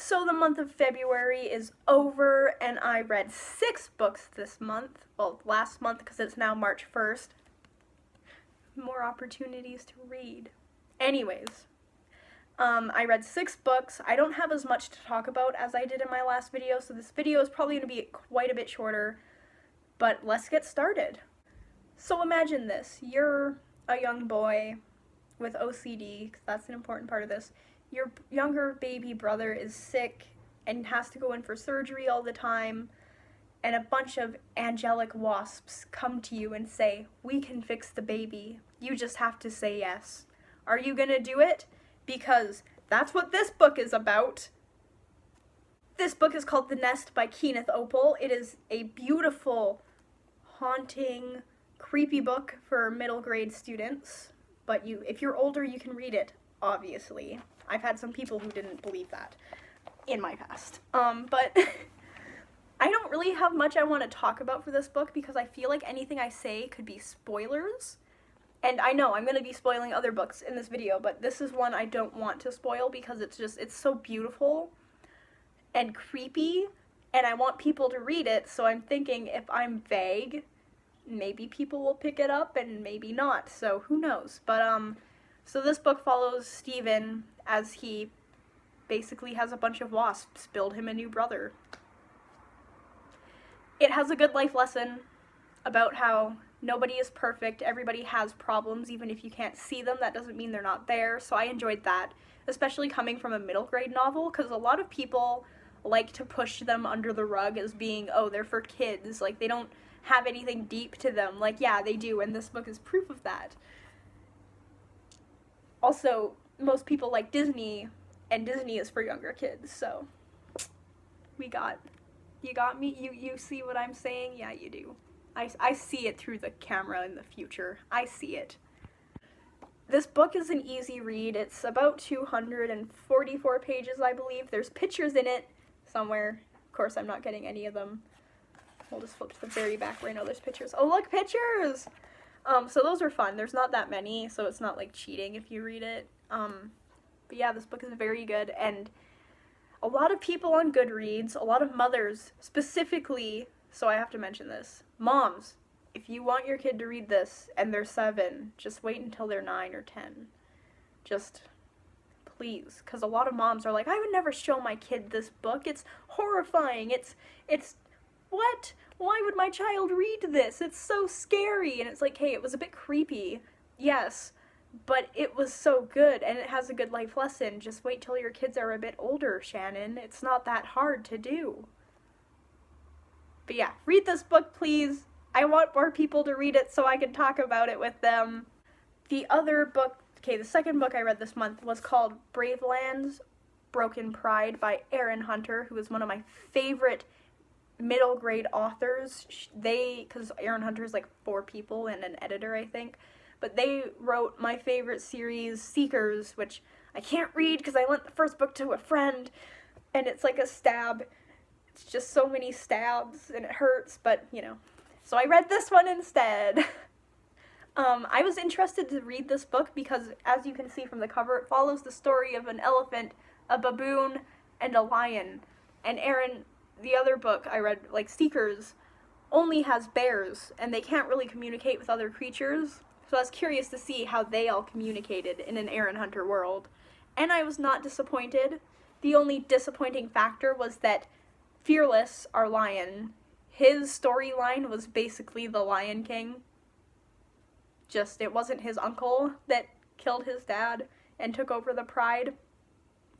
So the month of February is over and I read 6 books this month. Well, last month because it's now March 1st. More opportunities to read. Anyways, I read 6 books. I don't have as much to talk about as I did in my last video, so this video is probably going to be quite a bit shorter, but let's get started. So imagine this. You're a young boy with OCD, because that's an important part of this. Your younger baby brother is sick and has to go in for surgery all the time, and a bunch of angelic wasps come to you and say, "We can fix the baby. You just have to say yes." Are you gonna do it? Because that's what this book is about. This book is called The Nest by Kenneth Opel. It is a beautiful, haunting, creepy book for middle grade students. But if you're older, you can read it, obviously. I've had some people who didn't believe that in my past. But I don't really have much I want to talk about for this book because I feel like anything I say could be spoilers. And I know I'm going to be spoiling other books in this video, but this is one I don't want to spoil because it's so beautiful and creepy, and I want people to read it, so I'm thinking if I'm vague, maybe people will pick it up and maybe not, so who knows. But so this book follows Stephen as he basically has a bunch of wasps build him a new brother. It has a good life lesson about how nobody is perfect, everybody has problems, even if you can't see them, that doesn't mean they're not there, so I enjoyed that, especially coming from a middle grade novel, because a lot of people like to push them under the rug as being, oh, they're for kids, like they don't have anything deep to them. Like, yeah, they do, and this book is proof of that. Also, most people like Disney, and Disney is for younger kids, so you got me? You see what I'm saying? Yeah, you do. I see it through the camera in the future. I see it. This book is an easy read. It's about 244 pages, I believe. There's pictures in it somewhere. Of course, I'm not getting any of them. We'll just flip to the very back where I know there's pictures. Oh, look, pictures! So those are fun. There's not that many, so it's not like cheating if you read it. But yeah, this book is very good, and a lot of people on Goodreads, a lot of mothers specifically, so I have to mention this. Moms, if you want your kid to read this and they're 7, just wait until they're 9 or 10. Just please, because a lot of moms are like, I would never show my kid this book. It's horrifying. It's what? Why would my child read this? It's so scary. And it's like, hey, it was a bit creepy. Yes, but it was so good and it has a good life lesson. Just wait till your kids are a bit older, Shannon. It's not that hard to do. But yeah, read this book, please. I want more people to read it so I can talk about it with them. The other book, the second book I read this month was called Bravelands, Broken Pride by Erin Hunter, who is one of my favorite middle grade authors. Because Erin Hunter is like 4 people and an editor, I think. But they wrote my favorite series, Seekers, which I can't read because I lent the first book to a friend, and it's like a stab. It's just so many stabs, and it hurts, but, you know. So I read this one instead. I was interested to read this book because, as you can see from the cover, it follows the story of an elephant, a baboon, and a lion. And Erin, the other book I read, like Seekers, only has bears, and they can't really communicate with other creatures. So I was curious to see how they all communicated in an Erin Hunter world. And I was not disappointed. The only disappointing factor was that Fearless, our lion, his storyline was basically the Lion King. Just, it wasn't his uncle that killed his dad and took over the pride.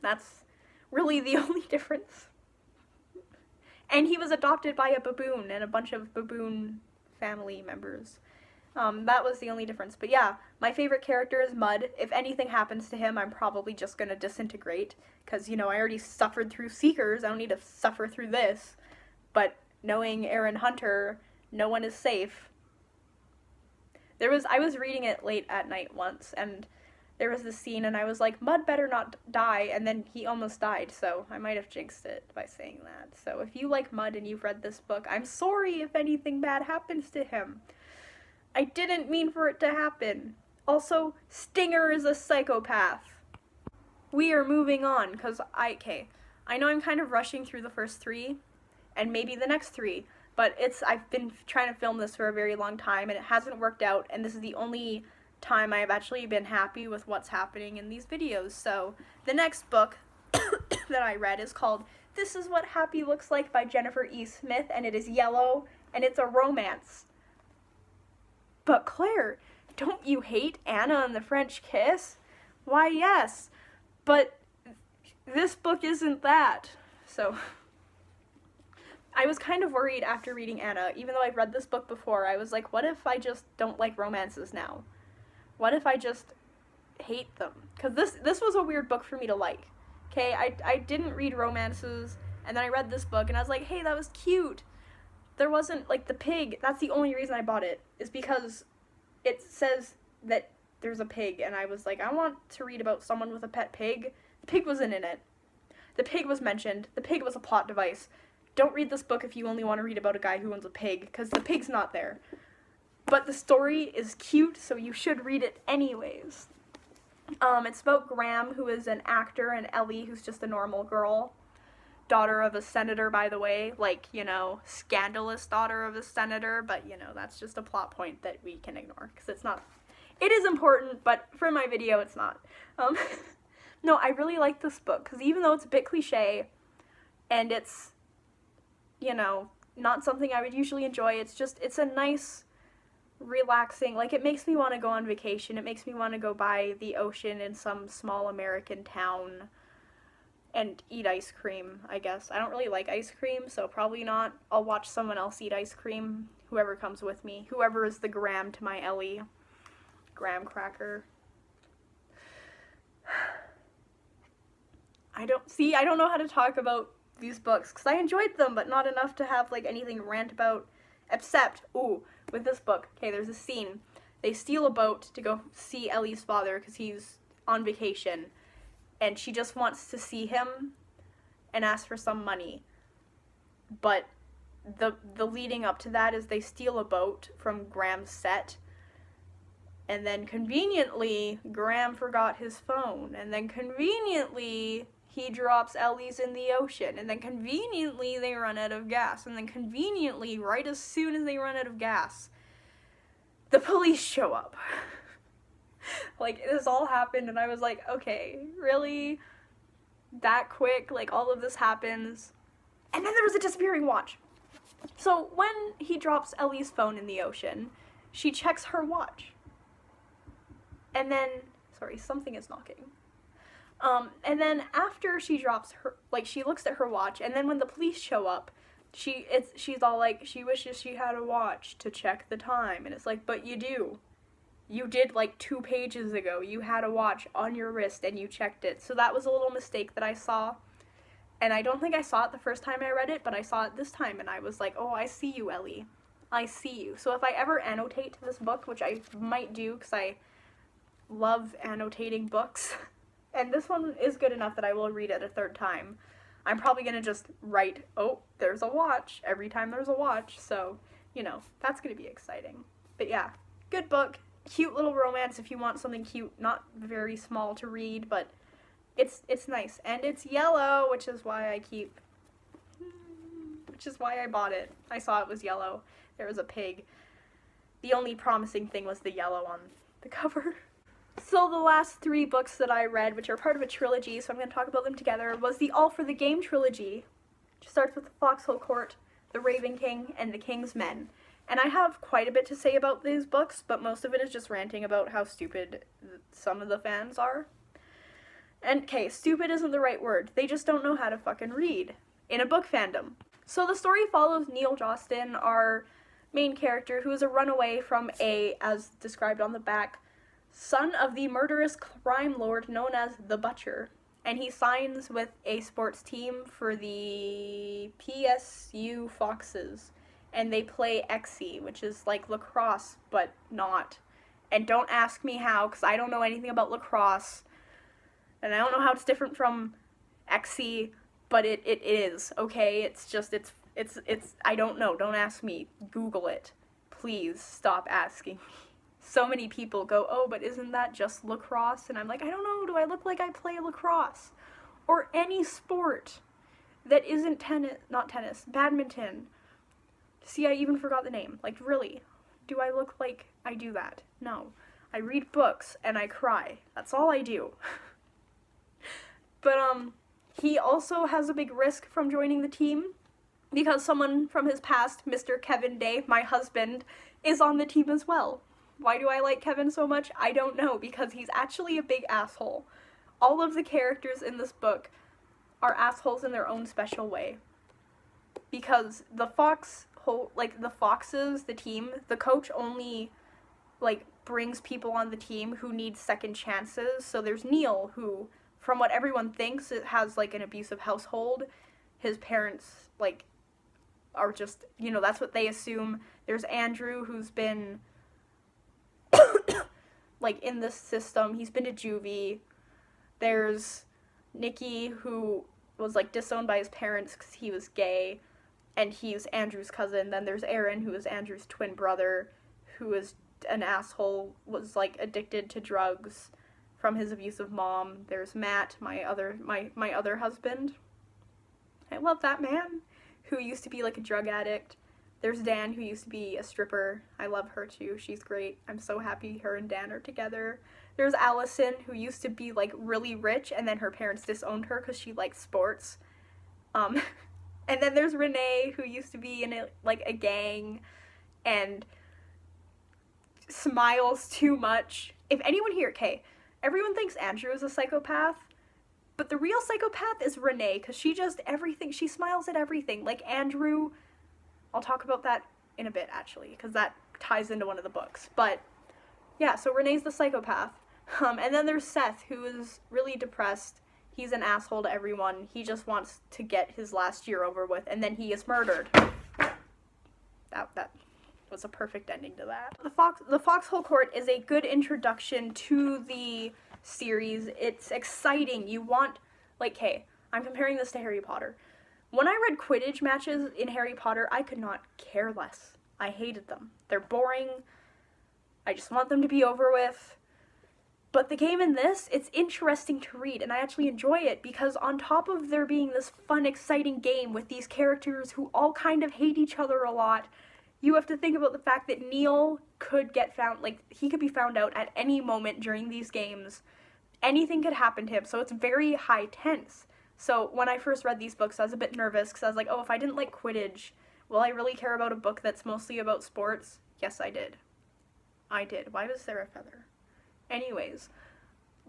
That's really the only difference. And he was adopted by a baboon and a bunch of baboon family members. That was the only difference. But yeah, my favorite character is Mud. If anything happens to him, I'm probably just gonna disintegrate. Because, you know, I already suffered through Seekers. I don't need to suffer through this. But knowing Erin Hunter, no one is safe. I was reading it late at night once, and there was this scene, and I was like, Mud better not die, and then he almost died, so I might have jinxed it by saying that. So if you like Mud and you've read this book, I'm sorry if anything bad happens to him. I didn't mean for it to happen. Also, Stinger is a psychopath. We are moving on, because I know I'm kind of rushing through the first 3, and maybe the next 3, but I've been trying to film this for a very long time, and it hasn't worked out, and this is the only time I've actually been happy with what's happening in these videos. So the next book that I read is called This Is What Happy Looks Like by Jennifer E. Smith, and it is yellow, and it's a romance. But Claire, don't you hate Anna and the French Kiss? Why, yes, but this book isn't that. So I was kind of worried after reading Anna, even though I've read this book before. I was like, what if I just don't like romances now? What if I just hate them? Because this was a weird book for me to like. Okay, I didn't read romances, and then I read this book, and I was like, hey, that was cute. There wasn't, like, the pig. That's the only reason I bought it, is because it says that there's a pig, and I was like, I want to read about someone with a pet pig. The pig wasn't in it. The pig was mentioned. The pig was a plot device. Don't read this book if you only want to read about a guy who owns a pig, because the pig's not there. But the story is cute, so you should read it anyways. It's about Graham, who is an actor, and Ellie, who's just a normal girl. Daughter of a senator, by the way. Like, you know, scandalous daughter of a senator, but, you know, that's just a plot point that we can ignore, because it's not... It is important, but for my video, it's not. No, I really like this book, because even though it's a bit cliche, and it's, you know, not something I would usually enjoy, it's a nice, relaxing, like, it makes me want to go on vacation. It makes me want to go by the ocean in some small American town and eat ice cream, I guess. I don't really like ice cream, so probably not. I'll watch someone else eat ice cream, whoever comes with me. Whoever is the Graham to my Ellie. Graham cracker. I don't know how to talk about these books, because I enjoyed them, but not enough to have, like, anything to rant about, except, with this book, okay, there's a scene. They steal a boat to go see Ellie's father, because he's on vacation, and she just wants to see him and ask for some money. But the leading up to that is they steal a boat from Graham's set, and then conveniently, Graham forgot his phone, and then conveniently, he drops Ellie's in the ocean, and then conveniently, they run out of gas, and then conveniently, right as soon as they run out of gas, the police show up. Like, this all happened, and I was like, okay, really? That quick? Like, all of this happens? And then there was a disappearing watch. So, when he drops Ellie's phone in the ocean, she checks her watch. And then, sorry, something is knocking. And then after she drops her, like, she looks at her watch, and then when the police show up, she's all like, she wishes she had a watch to check the time, and it's like, but you do. You did, like, 2 pages ago. You had a watch on your wrist, and you checked it. So that was a little mistake that I saw, and I don't think I saw it the first time I read it, but I saw it this time, and I was like, oh, I see you, Ellie. I see you. So if I ever annotate this book, which I might do, because I love annotating books, and this one is good enough that I will read it a 3rd time. I'm probably going to just write, oh, there's a watch, every time there's a watch, so, you know, that's going to be exciting. But yeah, good book, cute little romance if you want something cute, not very small to read, but it's nice, and it's yellow, which is why I bought it. I saw it was yellow. There was a pig. The only promising thing was the yellow on the cover. So the last 3 books that I read, which are part of a trilogy, so I'm going to talk about them together, was the All for the Game trilogy, which starts with the Foxhole Court, the Raven King, and the King's Men. And I have quite a bit to say about these books, but most of it is just ranting about how stupid some of the fans are. And, okay, stupid isn't the right word. They just don't know how to fucking read in a book fandom. So the story follows Neil Jostin, our main character, who is a runaway from as described on the back, son of the murderous crime lord known as the Butcher, and he signs with a sports team for the PSU Foxes, and they play XE, which is like lacrosse, but not. And don't ask me how, because I don't know anything about lacrosse, and I don't know how it's different from XE, but it is, okay? It's just, it's, I don't know, don't ask me, Google it. Please stop asking me. So many people go, oh, but isn't that just lacrosse? And I'm like, I don't know, do I look like I play lacrosse? Or any sport? that isn't badminton. See, I even forgot the name. Like, really? Do I look like I do that? No. I read books and I cry. That's all I do. But, he also has a big risk from joining the team because someone from his past, Mr. Kevin Day, my husband, is on the team as well. Why do I like Kevin so much? I don't know, because he's actually a big asshole. All of the characters in this book are assholes in their own special way. Because the Foxes, the team, the coach only, like, brings people on the team who need second chances. So there's Neil, who, from what everyone thinks, it has, like, an abusive household. His parents, like, are just, you know, that's what they assume. There's Andrew, who's been, like, in this system. He's been to juvie. There's Nikki, who was, like, disowned by his parents because he was gay, and he's Andrew's cousin. Then there's Aaron, who is Andrew's twin brother, who is an asshole, was, like, addicted to drugs from his abusive mom. There's Matt, my other husband. I love that man, who used to be, like, a drug addict. There's Dan, who used to be a stripper. I love her, too. She's great. I'm so happy her and Dan are together. There's Allison, who used to be, like, really rich, and then her parents disowned her because she liked sports. And then there's Renee, who used to be in, a gang, and smiles too much. If anyone here, everyone thinks Andrew is a psychopath, but the real psychopath is Renee, because she smiles at everything. Like Andrew, I'll talk about that in a bit, actually, because that ties into one of the books. But, yeah, so Renee's the psychopath. And then there's Seth, who is really depressed. He's an asshole to everyone. He just wants to get his last year over with, and then he is murdered. That was a perfect ending to that. The Foxhole Court is a good introduction to the series. It's exciting. You want, like, I'm comparing this to Harry Potter. When I read Quidditch matches in Harry Potter, I could not care less. I hated them. They're boring. I just want them to be over with. But the game in this, it's interesting to read, and I actually enjoy it, because on top of there being this fun, exciting game with these characters who all kind of hate each other a lot, you have to think about the fact that Neil could get found, like, he could be found out at any moment during these games. Anything could happen to him, so it's very high tense. So when I first read these books, I was a bit nervous, because I was like, oh, if I didn't like Quidditch, will I really care about a book that's mostly about sports? Yes, I did. I did. Why was there a feather? Anyways,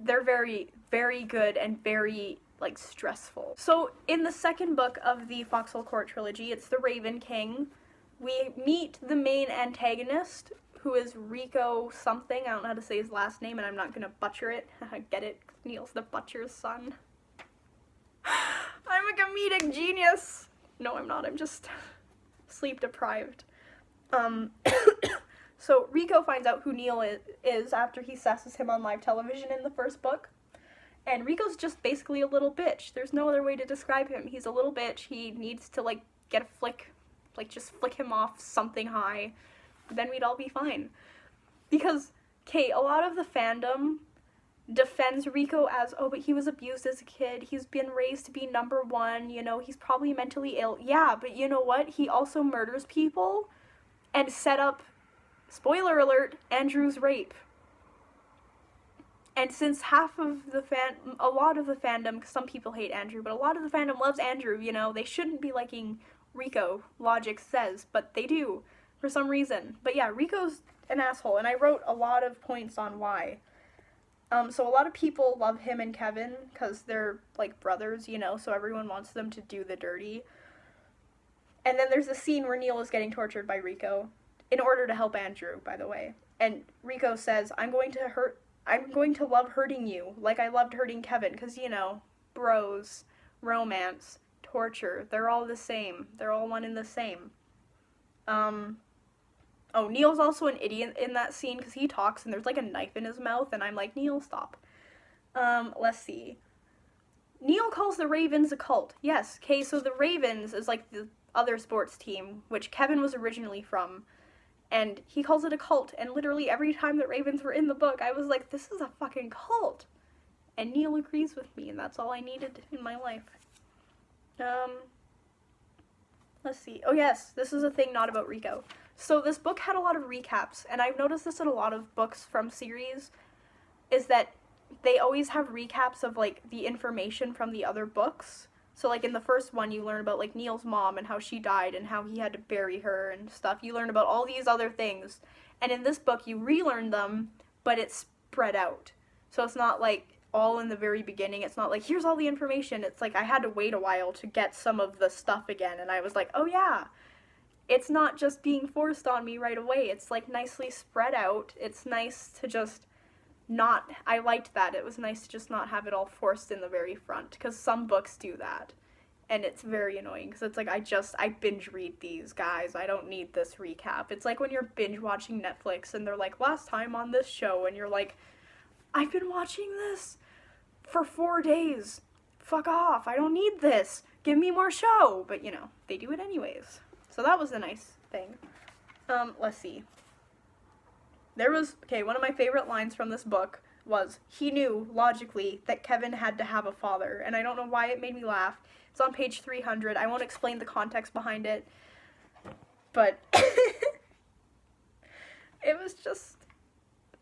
they're very, very good and very, like, stressful. So in the second book of the Foxhole Court trilogy, it's the Raven King. We meet the main antagonist, who is Rico something. I don't know how to say his last name, and I'm not gonna butcher it. Get it? Neil's the butcher's son. I'm a comedic genius! No, I'm not. I'm just sleep deprived. So Rico finds out who Neil is after he sasses him on live television in the first book. And Rico's just basically a little bitch. There's no other way to describe him. He's a little bitch. He needs to, like, get a flick, like, just flick him off something high. Then we'd all be fine. Because, a lot of the fandom defends Rico as, oh, but he was abused as a kid. He's been raised to be number one. You know, he's probably mentally ill. Yeah, but you know what? He also murders people and set up, spoiler alert, Andrew's rape. And since a lot of the fandom, because some people hate Andrew, but a lot of the fandom loves Andrew, you know, they shouldn't be liking Rico, logic says, but they do, for some reason. But yeah, Rico's an asshole, and I wrote a lot of points on why. So a lot of people love him and Kevin, because they're, like, brothers, you know, so everyone wants them to do the dirty. And then there's a scene where Neil is getting tortured by Rico, in order to help Andrew, by the way. And Rico says, I'm going to love hurting you, like I loved hurting Kevin, because, you know, bros, romance, torture, they're all the same. They're all one and the same. Oh, Neil's also an idiot in that scene, because he talks and there's, like, a knife in his mouth, and I'm like, Neil, stop. Let's see. Neil calls the Ravens a cult. Yes, so the Ravens is, like, the other sports team, which Kevin was originally from. And he calls it a cult, and literally every time that Ravens were in the book, I was like, this is a fucking cult. And Neil agrees with me, and that's all I needed in my life. Um, let's see. Oh yes, this is a thing not about Rico. So this book had a lot of recaps, and I've noticed this in a lot of books from series, is that they always have recaps of, like, the information from the other books. So, like, in the first one, you learn about, like, Neil's mom and how she died and how he had to bury her and stuff. You learn about all these other things. And in this book, you relearn them, but it's spread out. So it's not, like, all in the very beginning. It's not like, here's all the information. It's like I had to wait a while to get some of the stuff again. And I was like, oh, yeah. It's not just being forced on me right away. It's, like, nicely spread out. It's nice to just not, I liked that. It was nice to just not have it all forced in the very front, because some books do that, and it's very annoying, because it's like, I binge read these, guys. I don't need this recap. It's like when you're binge watching Netflix, and they're like, last time on this show, and you're like, I've been watching this for 4 days. Fuck off. I don't need this. Give me more show. But, you know, they do it anyways. So that was a nice thing. Let's see. One of my favorite lines from this book was, he knew, logically, that Kevin had to have a father, and I don't know why it made me laugh. It's on page 300. I won't explain the context behind it, but it was just,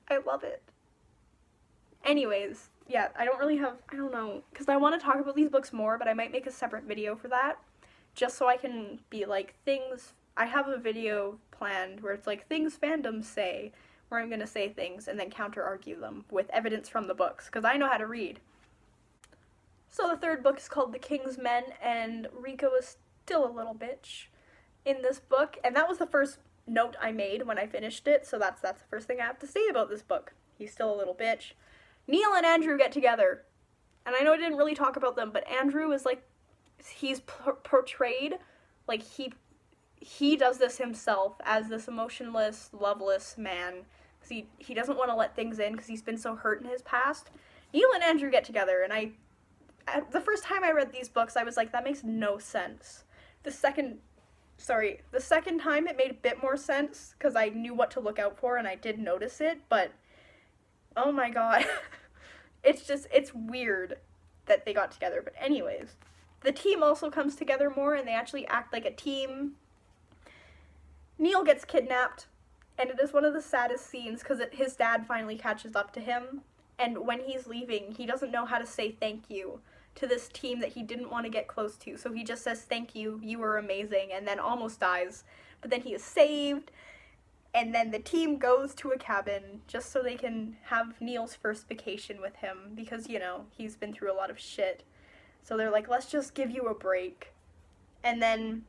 I love it. Anyways, yeah, I don't know, because I want to talk about these books more, but I might make a separate video for that, just so I can be like, I have a video planned where it's like, things fandoms say, where I'm going to say things and then counter-argue them with evidence from the books, because I know how to read. So the third book is called The King's Men, and Rico is still a little bitch in this book, and that was the first note I made when I finished it, so that's the first thing I have to say about this book. He's still a little bitch. Neil and Andrew get together, and I know I didn't really talk about them, but Andrew is like, he's portrayed like he does this himself as this emotionless, loveless man, because he doesn't want to let things in because he's been so hurt in his past. Neil and Andrew get together, and the first time I read these books, I was like, that makes no sense. The second time it made a bit more sense, because I knew what to look out for, and I did notice it, but, oh my god. It's weird that they got together, but anyways. The team also comes together more, and they actually act like a team. Neil gets kidnapped, and it is one of the saddest scenes, because his dad finally catches up to him, and when he's leaving, he doesn't know how to say thank you to this team that he didn't want to get close to, so he just says, thank you, you were amazing, and then almost dies, but then he is saved, and then the team goes to a cabin just so they can have Neil's first vacation with him, because, you know, he's been through a lot of shit, so they're like, let's just give you a break, and then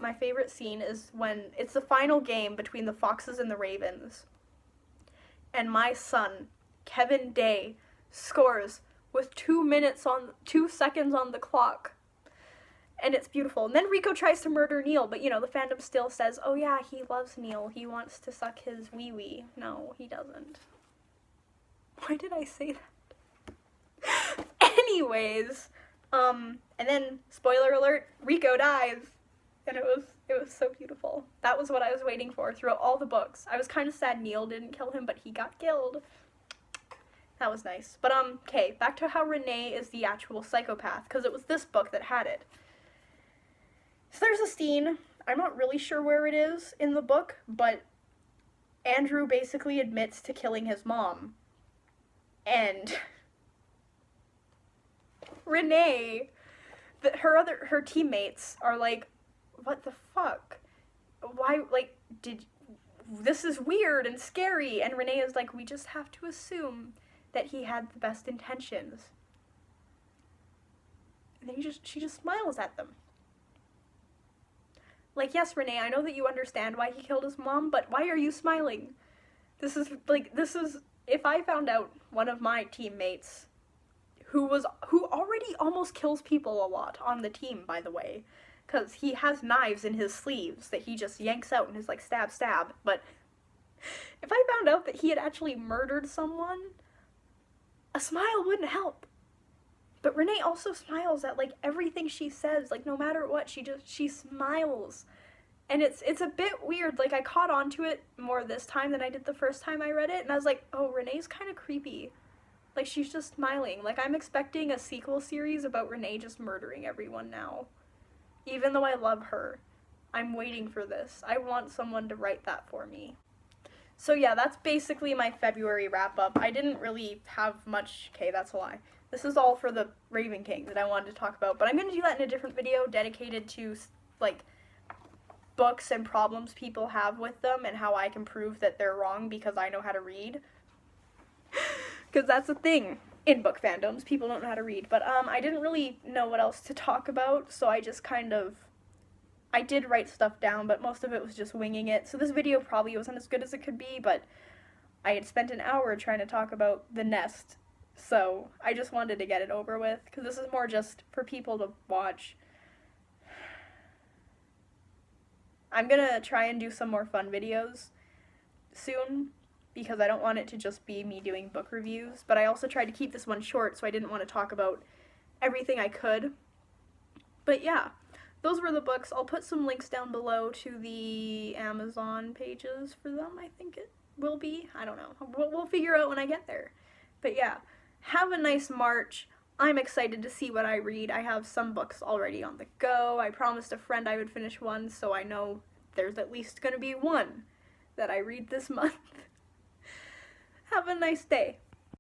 my favorite scene is when it's the final game between the Foxes and the Ravens, and my son, Kevin Day, scores with 2 seconds on the clock, and it's beautiful. And then Rico tries to murder Neil, but, you know, the fandom still says, oh yeah, he loves Neil, he wants to suck his wee-wee. No, he doesn't. Why did I say that? Anyways, and then, spoiler alert, Rico dies. And it was so beautiful. That was what I was waiting for throughout all the books. I was kind of sad Neil didn't kill him, but he got killed. That was nice. But, okay, back to how Renee is the actual psychopath, because it was this book that had it. So there's a scene, I'm not really sure where it is in the book, but Andrew basically admits to killing his mom. And Renee, her teammates are like, what the fuck? Why, like, this is weird and scary, and Renee is like, we just have to assume that he had the best intentions. And then she just smiles at them. Like, yes, Renee, I know that you understand why he killed his mom, but why are you smiling? This is, if I found out one of my teammates, who already almost kills people a lot on the team, by the way, because he has knives in his sleeves that he just yanks out and is like, stab, stab, but if I found out that he had actually murdered someone, a smile wouldn't help. But Renee also smiles at, like, everything she says, like, no matter what, she smiles. And it's a bit weird, like, I caught on to it more this time than I did the first time I read it, and I was like, oh, Renee's kind of creepy. Like, she's just smiling. Like, I'm expecting a sequel series about Renee just murdering everyone now. Even though I love her, I'm waiting for this. I want someone to write that for me. So yeah, that's basically my February wrap-up. I didn't really have much... Okay, that's a lie. This is all for the Raven King that I wanted to talk about, but I'm going to do that in a different video dedicated to, like, books and problems people have with them and how I can prove that they're wrong because I know how to read. Because that's a thing in book fandoms. People don't know how to read. But I didn't really know what else to talk about, so I just kind of... I did write stuff down, but most of it was just winging it. So this video probably wasn't as good as it could be, but I had spent an hour trying to talk about The Nest. So I just wanted to get it over with, because this is more just for people to watch. I'm gonna try and do some more fun videos soon, because I don't want it to just be me doing book reviews, but I also tried to keep this one short, so I didn't want to talk about everything I could. But yeah, those were the books. I'll put some links down below to the Amazon pages for them, I think it will be. I don't know. We'll figure out when I get there. But yeah, have a nice March. I'm excited to see what I read. I have some books already on the go. I promised a friend I would finish one, so I know there's at least going to be one that I read this month. Have a nice day.